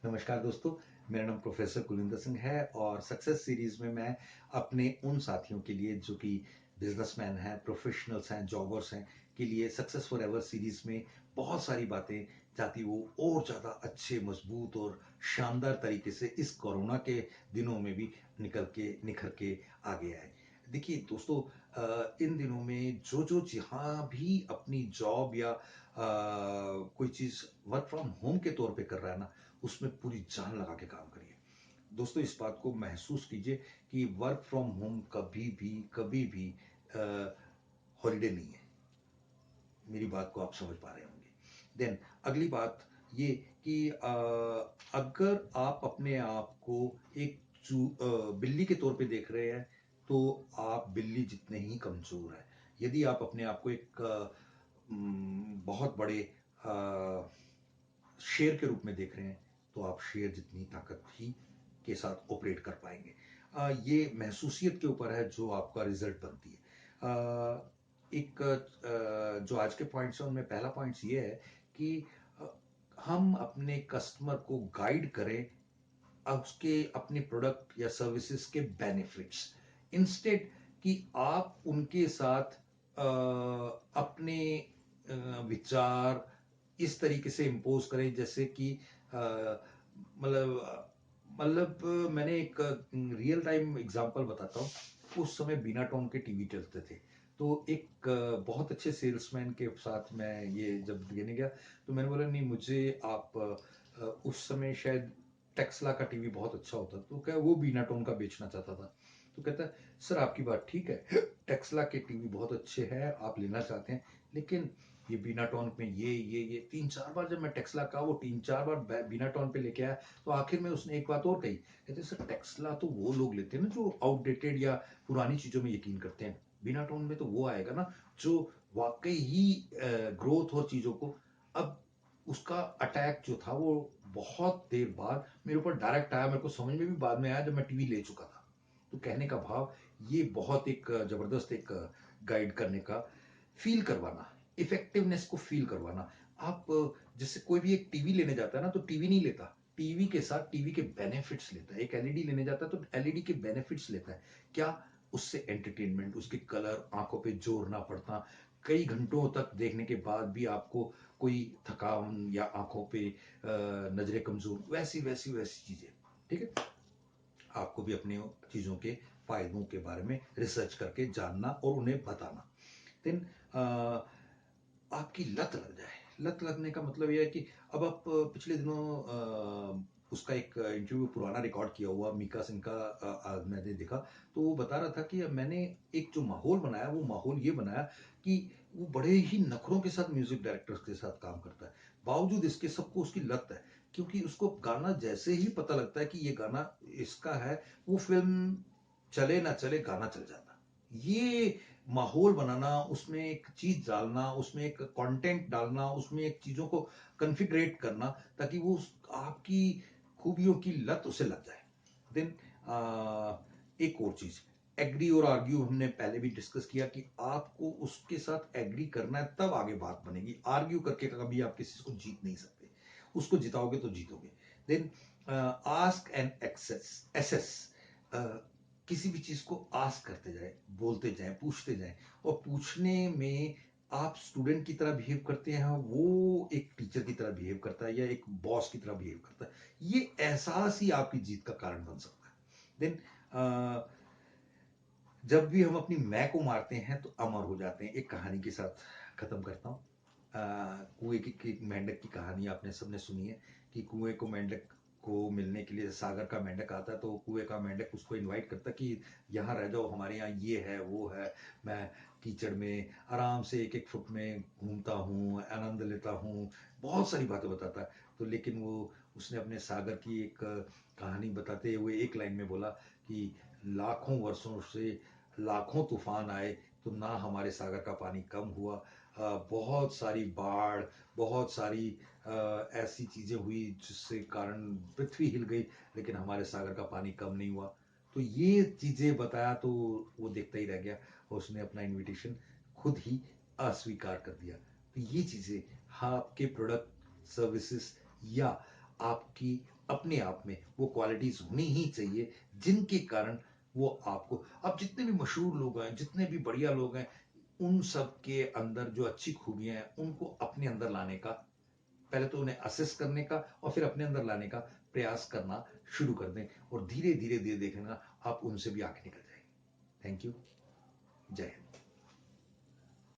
नमस्कार दोस्तों, मेरा नाम प्रोफेसर कुलिंदर सिंह है और सक्सेस सीरीज में मैं अपने उन साथियों के लिए जो कि बिजनेसमैन हैं, प्रोफेशनल्स हैं, जॉबर्स हैं के लिए सक्सेस फॉर एवर सीरीज में बहुत सारी बातें ताकि वो और ज़्यादा अच्छे, मजबूत और शानदार तरीके से इस कोरोना के दिनों में भी निखर के आगे आए। देखिए दोस्तों, इन दिनों में जो जहाँ भी अपनी जॉब या कोई चीज़ वर्क फ्रॉम होम के तौर पे कर रहा है ना, उसमें पूरी जान लगा के काम करिए। दोस्तों, इस बात को महसूस कीजिए कि वर्क फ्रॉम होम कभी भी हॉलीडे नहीं है। मेरी बात को आप समझ पा रहे होंगे। देन अगली बात ये कि अगर आप अपने आप को एक बिल्ली के तौर पे देख रहे हैं तो आप बिल्ली जितने ही कमजोर हैं। यदि आप अपने आप को एक बहुत बड़े शेर के रूप में देख रहे हैं तो आप शेर जितनी ताकत ही के साथ ऑपरेट कर पाएंगे। ये महसूसियत के ऊपर है जो आपका रिजल्ट बनती है। जो आज के पॉइंट्स हैं उनमें पहला पॉइंट्स ये है कि अ, हम अपने कस्टमर को गाइड करें उसके अपने प्रोडक्ट या सर्विसेज के बेनिफिट्स, इंस्टेड कि आप उनके साथ अपने विचार इस तरीके से इम्पोज करें जैसे कि मैंने एक रियल टाइम एग्जांपल बताता हूँ। उस समय बिना टोन के टीवी चलते थे। तो एक बहुत अच्छे सेल्समैन के साथ मैं ये जब देने गया तो मैंने बोला नहीं, मुझे आप उस समय शायद टेक्सला का टीवी बहुत अच्छा होता, तो क्या वो बीना टोन का बेचना चाहता था। तो कहता है सर आपकी बात ठीक है, टेक्सला के टीवी बहुत अच्छे हैं, आप लेना चाहते हैं, लेकिन ये बीना टोन में ये 3-4 बार जब मैं टेक्सला का वो 3-4 बार बीना टोन पे लेके आया तो आखिर में उसने एक बात और कही। कहते सर टेक्सला तो वो लोग लेते हैं ना जो आउटडेटेड या पुरानी चीजों में यकीन करते हैं, बिना टोन में तो वो आएगा ना जो वाकई ही ग्रोथ और चीजों को। अब उसका अटैक जो था वो बहुत देर बाद मेरे ऊपर डायरेक्ट आया, मेरे को समझ में भी बाद में आया जब मैं टीवी ले चुका था। तो कहने का भाव ये बहुत एक जबरदस्त एक गाइड करने का, फील करवाना, इफेक्टिवनेस को फील करवाना। आप जैसे कोई भी एक टीवी लेने जाता है ना तो टीवी नहीं लेता, टीवी के साथ टीवी के बेनिफिट्स लेता है। एक एलईडी लेने जाता है तो एलईडी के बेनिफिट्स लेता है। क्या उससे एंटरटेनमेंट, उसके कलर आंखों पे जोर ना पड़ता, कई घंटों तक देखने के बाद भी आपको कोई थकान या आंखों पे नजरें कमजोर, वैसी वैसी वैसी चीजें। ठीक है, आपको भी अपने चीजों के फायदों के बारे में रिसर्च करके जानना और उन्हें बताना। देन आपकी लत लग जाए। लत लगने का मतलब यह है कि अब आप पिछले दिनों उसका एक इंटरव्यू पुराना रिकॉर्ड किया हुआ मीका सिंह का मैंने देखा। तो वो बता रहा था कि मैंने एक जो माहौल बनाया वो माहौल ये बनाया कि वो बड़े ही नखरों के साथ म्यूजिक डायरेक्टर्स के साथ काम करता है। बावजूद इसके सबको उसकी लत है, क्योंकि उसको गाना जैसे ही पता लगता है कि ये गाना इसका है, वो फिल्म चले ना चले गाना चल जाता। ये माहौल बनाना, उसमें एक चीज डालना, उसमें एक कंटेंट डालना, उसमें एक चीजों को कन्फिग्रेट करना ताकि वो आपकी खूबियों की लत उसे लग जाए। देन एक और चीज, एग्री और आर्ग्यू हमने पहले भी डिस्कस किया कि आपको उसके साथ एग्री करना है तब आगे बात बनेगी। आर्ग्यू करके कभी आप किसी को जीत नहीं सकते, उसको जिताओगे तो जीतोगे। Then ask and access assess, किसी भी चीज को आस्क करते जाए, बोलते जाए, पूछते जाए। और पूछने में आप स्टूडेंट की तरह बिहेव करते हैं, वो एक टीचर की तरह बिहेव करता है या एक बॉस की तरह बिहेव करता है। ये एहसास ही आपकी जीत का कारण बन सकता है। देन जब भी हम अपनी मैं को मारते हैं तो अमर हो जाते हैं। एक कहानी के साथ खत्म करता हूँ। कुएं की मेंढक की कहानी आपने सबने सुनी है कि कुएं को मेंढक को मिलने के लिए सागर का मेंढक आता है, तो कुएं का मेंढक उसको इनवाइट करता कि यहाँ रह जाओ, हमारे यहाँ ये है वो है, मैं कीचड़ में आराम से एक एक फुट में घूमता हूँ, आनंद लेता हूँ, बहुत सारी बातें बताता है। तो लेकिन वो उसने अपने सागर की एक कहानी बताते हुए एक लाइन में बोला कि लाखों वर्षों से लाखों तूफान आए तो ना हमारे सागर का पानी कम हुआ। बहुत सारी बाढ़, बहुत सारी ऐसी चीजें हुई जिससे कारण पृथ्वी हिल गई, लेकिन हमारे सागर का पानी कम नहीं हुआ। तो ये चीजें बताया तो वो देखता ही रह गया और उसने अपना इनविटेशन खुद ही अस्वीकार कर दिया। तो ये चीजें आपके प्रोडक्ट, सर्विसेज या आपकी अपने आप में वो क्वालिटीज़ होनी ही चाहिए, जिनके कारण वो आपको, अब जितने भी मशहूर लोग हैं, जितने भी बढ़िया लोग हैं, उन सब के अंदर जो अच्छी खूबियाँ हैं, उनको अपने अंदर लाने का, पहले तो उन्हें असेस करने का और फिर अपने अंदर लाने का प्रयास करना शुरू कर दें, और धीरे-धीरे देखना आप उनसे भी आगे निकल जाएँगे। Thank you. जय हिंद।